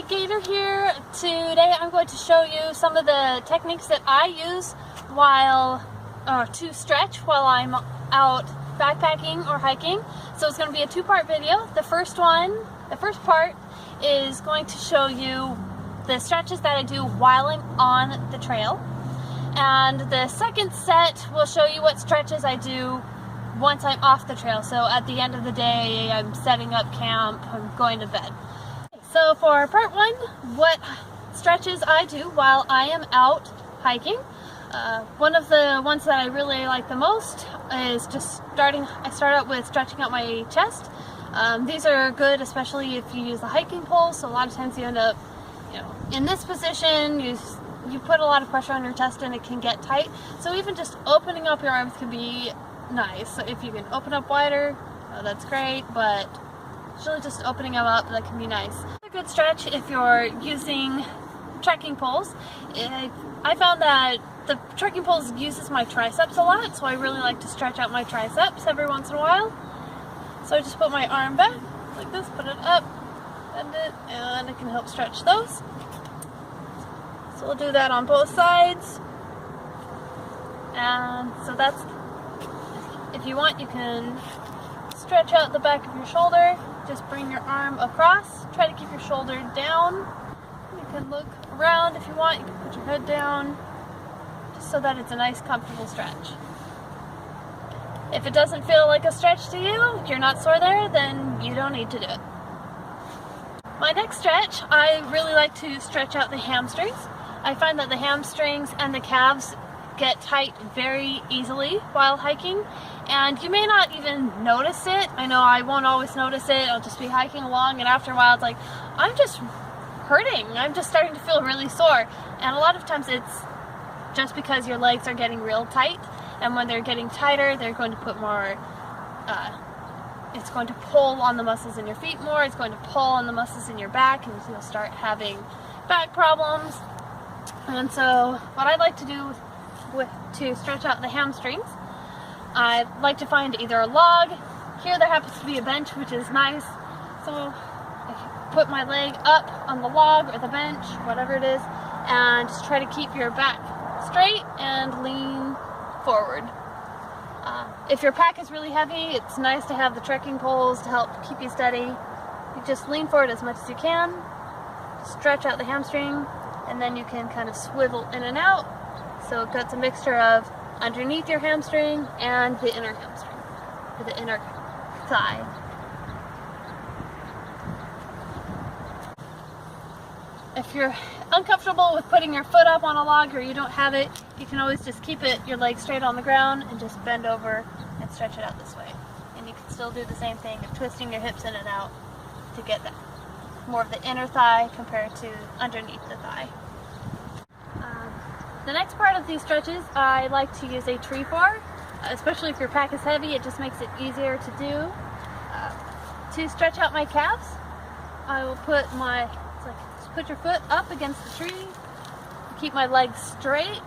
Gator here. Today I'm going to show you some of the techniques that I use while to stretch while I'm out backpacking or hiking. So it's going to be a two-part video. The first part is going to show you the stretches that I do while I'm on the trail. And the second set will show you what stretches I do once I'm off the trail. So at the end of the day, I'm setting up camp, I'm going to bed. So for part one, what stretches I do while I am out hiking. One of the ones that I really like the most is I start out with stretching out my chest. These are good, especially if you use the hiking pole. So a lot of times you end up, in this position, you put a lot of pressure on your chest and it can get tight. So even just opening up your arms can be nice. So if you can open up wider, that's great, but usually just opening them up, that can be nice. A good stretch if you're using trekking poles. I found that the trekking poles uses my triceps a lot, so I really like to stretch out my triceps every once in a while. So I just put my arm back like this, put it up, bend it, and it can help stretch those. So we'll do that on both sides. And so that's, if you want, you can stretch out the back of your shoulder. Just bring your arm across. Try to keep your shoulder down. You can look around if you want. You can put your head down, just so that it's a nice, comfortable stretch. If it doesn't feel like a stretch to you, if you're not sore there, then you don't need to do it. My next stretch, I really like to stretch out the hamstrings. I find that the hamstrings and the calves get tight very easily while hiking, and you may not even notice it. I know I won't always notice it. I'll just be hiking along, and after a while it's like, I'm just hurting. I'm just starting to feel really sore. And a lot of times it's just because your legs are getting real tight, and when they're getting tighter, they're going to put more, it's going to pull on the muscles in your feet more, it's going to pull on the muscles in your back, and you'll start having back problems. And so what I like to do to stretch out the hamstrings, I like to find either a log. Here there happens to be a bench, which is nice. So I put my leg up on the log or the bench, whatever it is, and just try to keep your back straight and lean forward. If your pack is really heavy, it's nice to have the trekking poles to help keep you steady. You just lean forward as much as you can, stretch out the hamstring, and then you can kind of swivel in and out. So it gets a mixture of underneath your hamstring and the inner hamstring, or the inner thigh. If you're uncomfortable with putting your foot up on a log, or you don't have it, you can always just keep your leg straight on the ground and just bend over and stretch it out this way. And you can still do the same thing of twisting your hips in and out to get that more of the inner thigh compared to underneath the thigh. The next part of these stretches, I like to use a tree for, especially if your pack is heavy. It just makes it easier to do. To stretch out my calves, I will put put your foot up against the tree, keep my legs straight,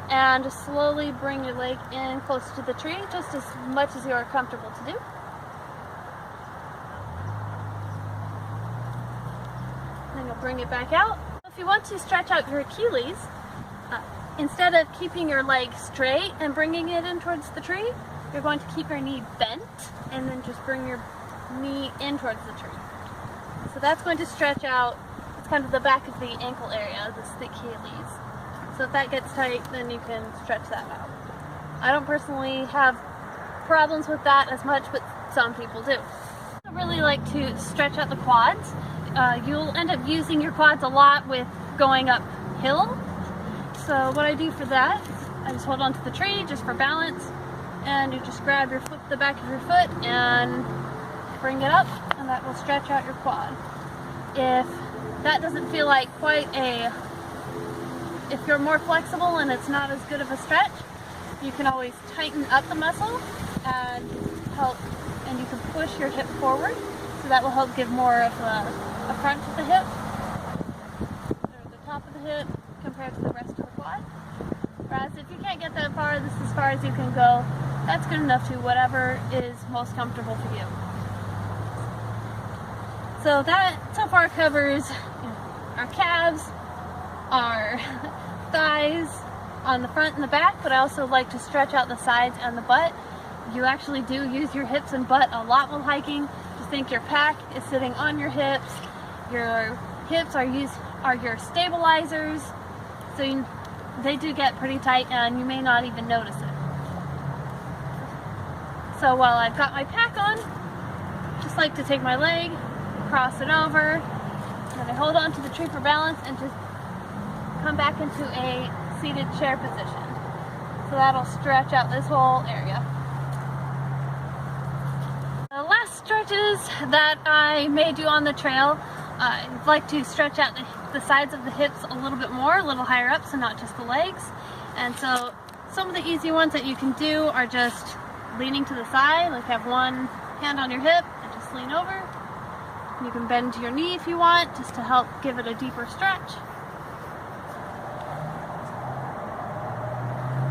and just slowly bring your leg in close to the tree, just as much as you are comfortable to do. Then you'll bring it back out. If you want to stretch out your Achilles, instead of keeping your leg straight and bringing it in towards the tree, you're going to keep your knee bent and then just bring your knee in towards the tree. So that's going to stretch out, it's kind of the back of the ankle area, the Achilles. So if that gets tight, then you can stretch that out. I don't personally have problems with that as much, but some people do. I really like to stretch out the quads. You'll end up using your quads a lot with going uphill. So what I do for that, I just hold onto the tree just for balance, and you just grab the back of your foot and bring it up, and that will stretch out your quad. If that doesn't feel like if you're more flexible and it's not as good of a stretch, you can always tighten up the muscle and you can push your hip forward, so that will help give more of a front to the hip, or the top of the hip compared to the rest of the quad. Whereas if you can't get that far, this is as far as you can go. That's good enough too, whatever is most comfortable for you. So that so far covers our calves, our thighs on the front and the back, but I also like to stretch out the sides and the butt. You actually do use your hips and butt a lot while hiking. Just think your pack is sitting on your hips. Your hips are your stabilizers, so they do get pretty tight and you may not even notice it. So while I've got my pack on, just like to take my leg, cross it over, and I hold on to the tree for balance and just come back into a seated chair position. So that'll stretch out this whole area. The last stretches that I may do on the trail, I like to stretch out the sides of the hips a little bit more, a little higher up, so not just the legs. And so some of the easy ones that you can do are just leaning to the side, like have one hand on your hip and just lean over. You can bend to your knee if you want, just to help give it a deeper stretch.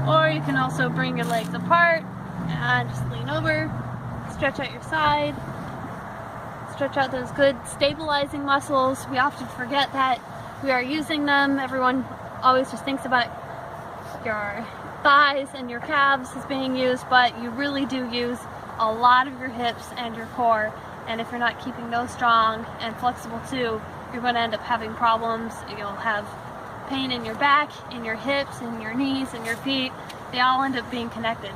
Or you can also bring your legs apart and just lean over, stretch out your side, stretch out those good stabilizing muscles. We often forget that we are using them. Everyone always just thinks about your thighs and your calves as being used, but you really do use a lot of your hips and your core, and if you're not keeping those strong and flexible too, you're going to end up having problems. You'll have pain in your back, in your hips, in your knees, and your feet. They all end up being connected.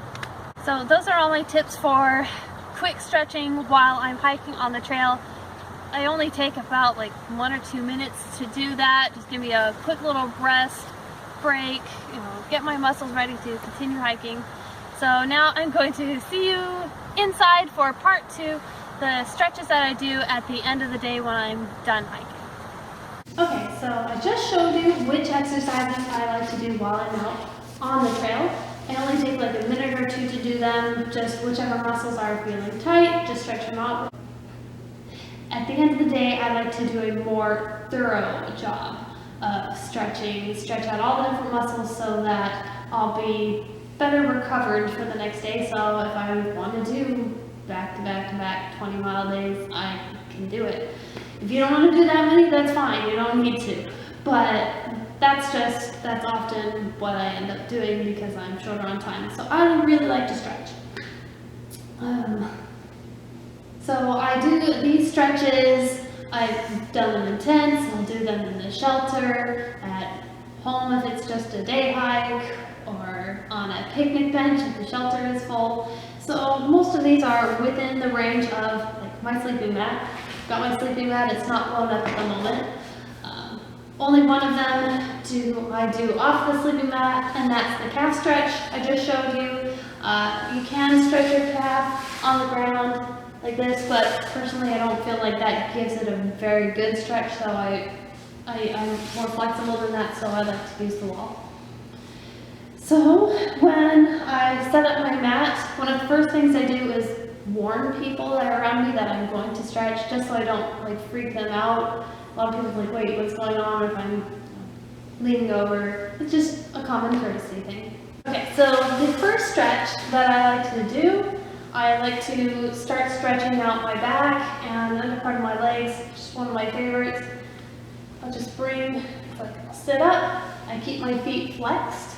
So those are all my tips for quick stretching while I'm hiking on the trail. I only take about like 1 or 2 minutes to do that. Just give me a quick little rest, break, get my muscles ready to continue hiking. So now I'm going to see you inside for part 2, the stretches that I do at the end of the day when I'm done hiking. Okay, so I just showed you which exercises I like to do while I'm out on the trail. I only take like a minute or 2 to do them, just whichever muscles are feeling tight, just stretch them out. At the end of the day, I like to do a more thorough job of stretching, stretch out all the different muscles so that I'll be better recovered for the next day. So if I want to do back to back to back 20-mile days, I can do it. If you don't want to do that many, that's fine, you don't need to. But that's often what I end up doing because I'm shorter on time. So I really like to stretch. So I do these stretches, I've done them in tents, I'll do them in the shelter, at home if it's just a day hike, or on a picnic bench if the shelter is full. So most of these are within the range of like my sleeping mat. Got my sleeping mat, it's not blown up at the moment. Only one of them I do off the sleeping mat, and that's the calf stretch I just showed you. You can stretch your calf on the ground like this, but personally I don't feel like that gives it a very good stretch, so I'm more flexible than that, so I like to use the wall. So when I set up my mat, one of the first things I do is warn people that are around me that I'm going to stretch, just so I don't like freak them out. A lot of people are like, wait, what's going on if I'm leaning over? It's just a common courtesy thing. Okay, so the first stretch that I like to do, I like to start stretching out my back and under part of my legs, just one of my favorites. I'll just I'll sit up, I keep my feet flexed,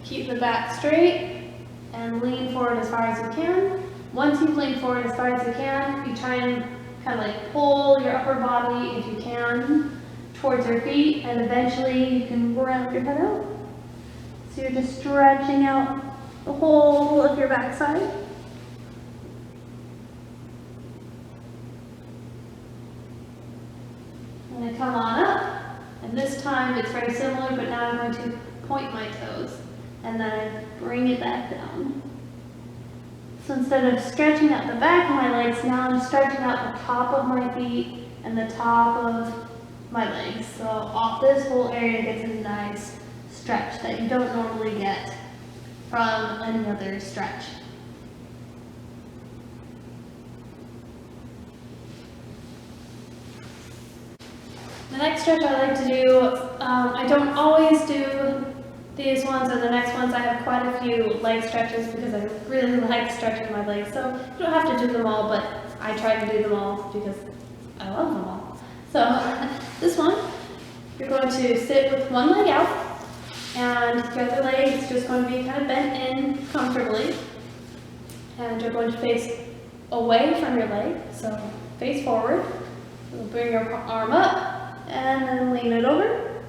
keep the back straight, and lean forward as far as you can. Once you've leaned forward as far as you can, you try and kind of like pull your upper body, if you can, towards your feet, and eventually you can round your head out. So you're just stretching out the whole of your backside. And I come on up, and this time it's very similar, but now I'm going to point my toes, and then I bring it back down. So instead of stretching out the back of my legs, now I'm stretching out the top of my feet and the top of my legs. So off this whole area gets a nice stretch that you don't normally get from any other stretch. The next stretch I like to do, I don't always do these ones or the next ones. I have quite a few leg stretches because I really like stretching my legs. So you don't have to do them all, but I try to do them all because I love them all. So this one, going to sit with one leg out, and the other leg is just going to be kind of bent in comfortably. And you're going to face away from your leg, so face forward. You'll bring your arm up and then lean it over.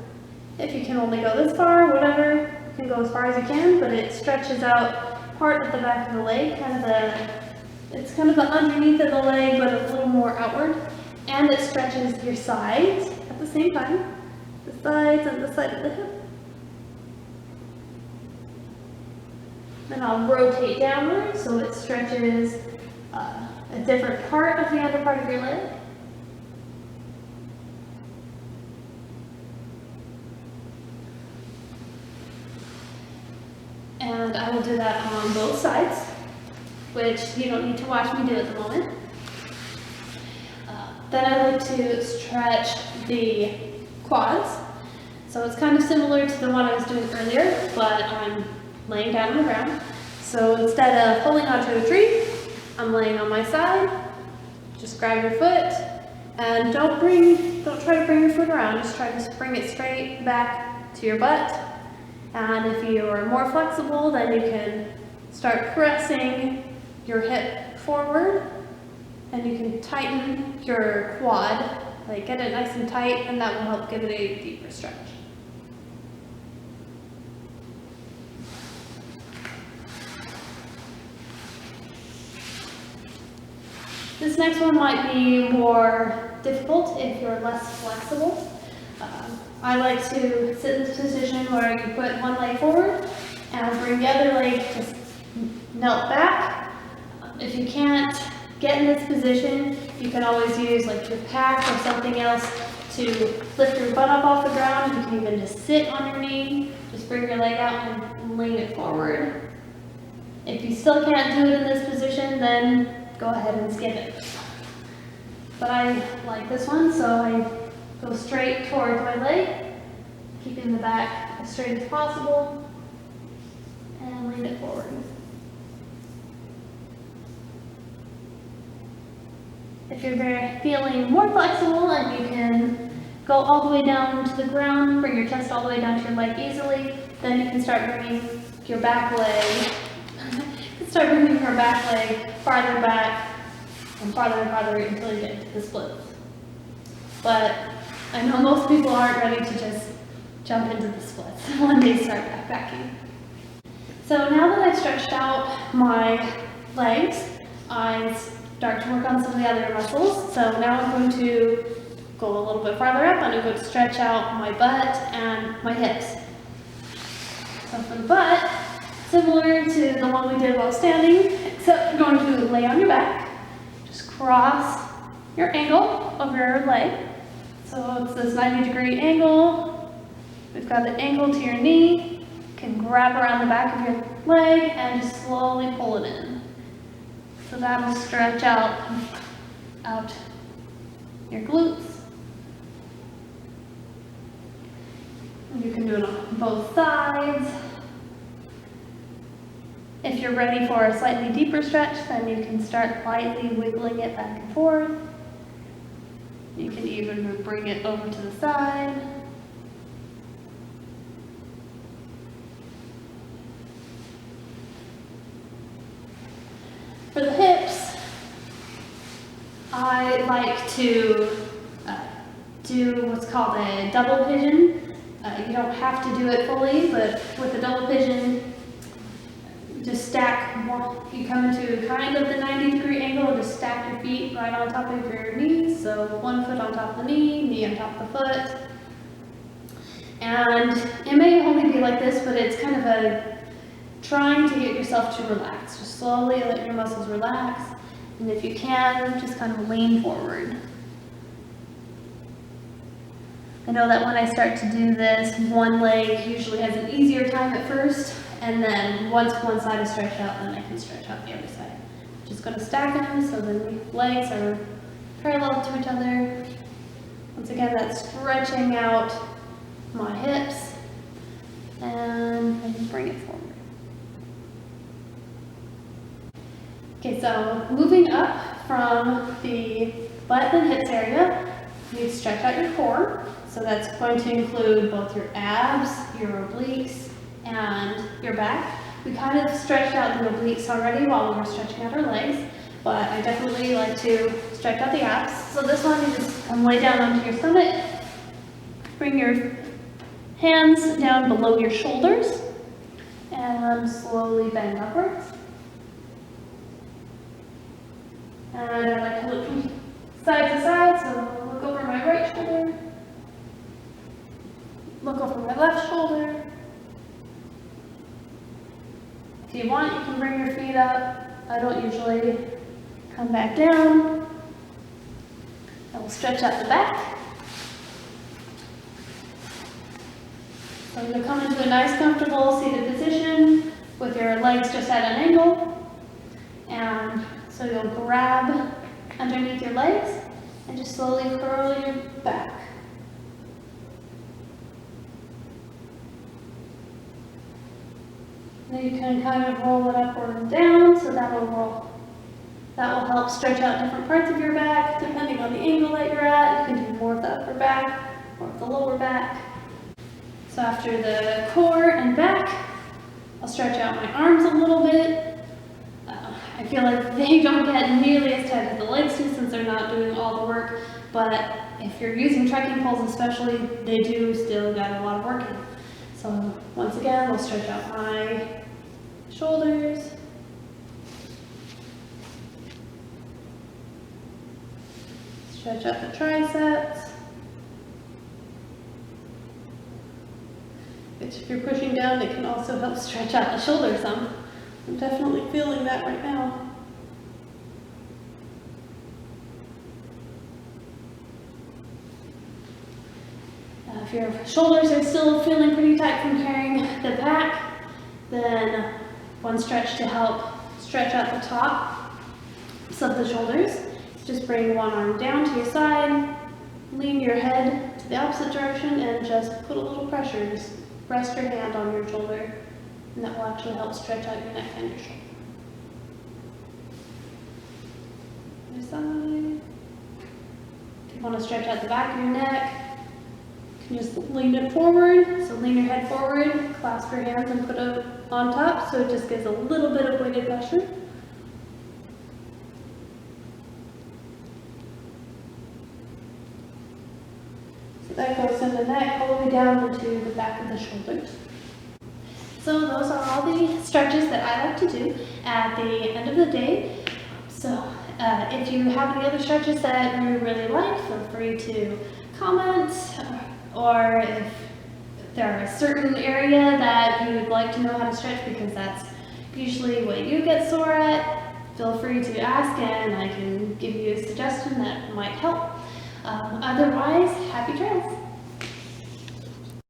If you can only go this far, whatever, you can go as far as you can, but it stretches out part of the back of the leg, it's kind of the underneath of the leg, but a little more outward. And it stretches your sides at the same time, the sides and the side of the hip. Then I'll rotate downward so it stretches a different part of the under part of your leg. And I will do that on both sides, which you don't need to watch me do at the moment. Then I like to stretch the quads. So it's kind of similar to the one I was doing earlier, but I'm laying down on the ground. So instead of holding onto a tree, I'm laying on my side. Just grab your foot and don't try to bring your foot around. Just try to bring it straight back to your butt. And if you are more flexible, then you can start pressing your hip forward, and you can tighten your quad, like get it nice and tight, and that will help give it a deeper stretch. This next one might be more difficult if you're less flexible. I like to sit in this position where you put one leg forward and bring the other leg just knelt back. If you can't get in this position, you can always use like your pack or something else to lift your butt up off the ground. You can even just sit on your knee, just bring your leg out and lean it forward. If you still can't do it in this position, then go ahead and skip it. But I like this one, so I go straight towards my leg, keeping the back as straight as possible, and lean it forward. If you're feeling more flexible and you can go all the way down to the ground, bring your chest all the way down to your leg easily, then you can start bringing your back leg, farther back and farther until you get to the splits. But I know most people aren't ready to just jump into the splits when they start backpacking. So now that I've stretched out my legs, I start to work on some of the other muscles. So now I'm going to go a little bit farther up, and I'm going to stretch out my butt and my hips. So for the butt, similar to the one we did while standing, except you're going to lay on your back, just cross your ankle over your leg. So it's this 90-degree angle. We've got the ankle to your knee. You can grab around the back of your leg and just slowly pull it in. So that'll stretch out your glutes. And you can do it on both sides. If you're ready for a slightly deeper stretch, then you can start lightly wiggling it back and forth. You can even bring it over to the side. For the hips, I like to do what's called a double pigeon. You don't have to do it fully, but with a double pigeon, just stack, you come into kind of the 90-degree angle and just stack your feet right on top of your knees. So one foot on top of the knee on top of the foot. And it may only be like this, but it's kind of trying to get yourself to relax. Just slowly let your muscles relax. And if you can, just kind of lean forward. I know that when I start to do this, one leg usually has an easier time at first. And then once one side is stretched out, then I can stretch out the other side. Just going to stack them so the legs are parallel to each other. Once again, that's stretching out my hips, and I can bring it forward. Okay, so moving up from the butt and hips area, You stretch out your core, so that's going to include both your abs, your obliques, and your back. We kind of stretched out the obliques already while we were stretching out our legs, but I definitely like to stretch out the abs. So this one, you just come lay down onto your stomach, bring your hands down below your shoulders, and slowly bend upwards. And I like to look from side to side, so look over my right shoulder, look over my left shoulder. If you want, you can bring your feet up. I don't usually come back down. I will stretch out the back. So you'll come into a nice, comfortable seated position with your legs just at an angle. And so you'll grab underneath your legs and just slowly curl your back. Then you can kind of roll it upward and down, so that will help stretch out different parts of your back depending on the angle that you're at. You can do more of the upper back, more of the lower back. So after the core and back, I'll stretch out my arms a little bit. I feel like they don't get nearly as tight as the legs do since they're not doing all the work, but if you're using trekking poles especially, they do still got a lot of work in. So once again, we'll stretch out my shoulders, stretch out the triceps, which if you're pushing down, it can also help stretch out the shoulders some. I'm definitely feeling that right now. If your shoulders are still feeling pretty tight from carrying the back, then one stretch to help stretch out the tops of the shoulders. Just bring one arm down to your side, lean your head to the opposite direction, and just put a little pressure. Just rest your hand on your shoulder, and that will actually help stretch out your neck and your shoulder. Other side. If you want to stretch out the back of your neck, just lean it forward, so lean your head forward, clasp your hands and put it on top so it just gives a little bit of weighted pressure. So that goes in the neck all the way down into the back of the shoulders. So those are all the stretches that I like to do at the end of the day. So if you have any other stretches that you really like, feel free to comment. Or if there are a certain area that you would like to know how to stretch because that's usually what you get sore at, feel free to ask and I can give you a suggestion that might help. Otherwise, happy trails!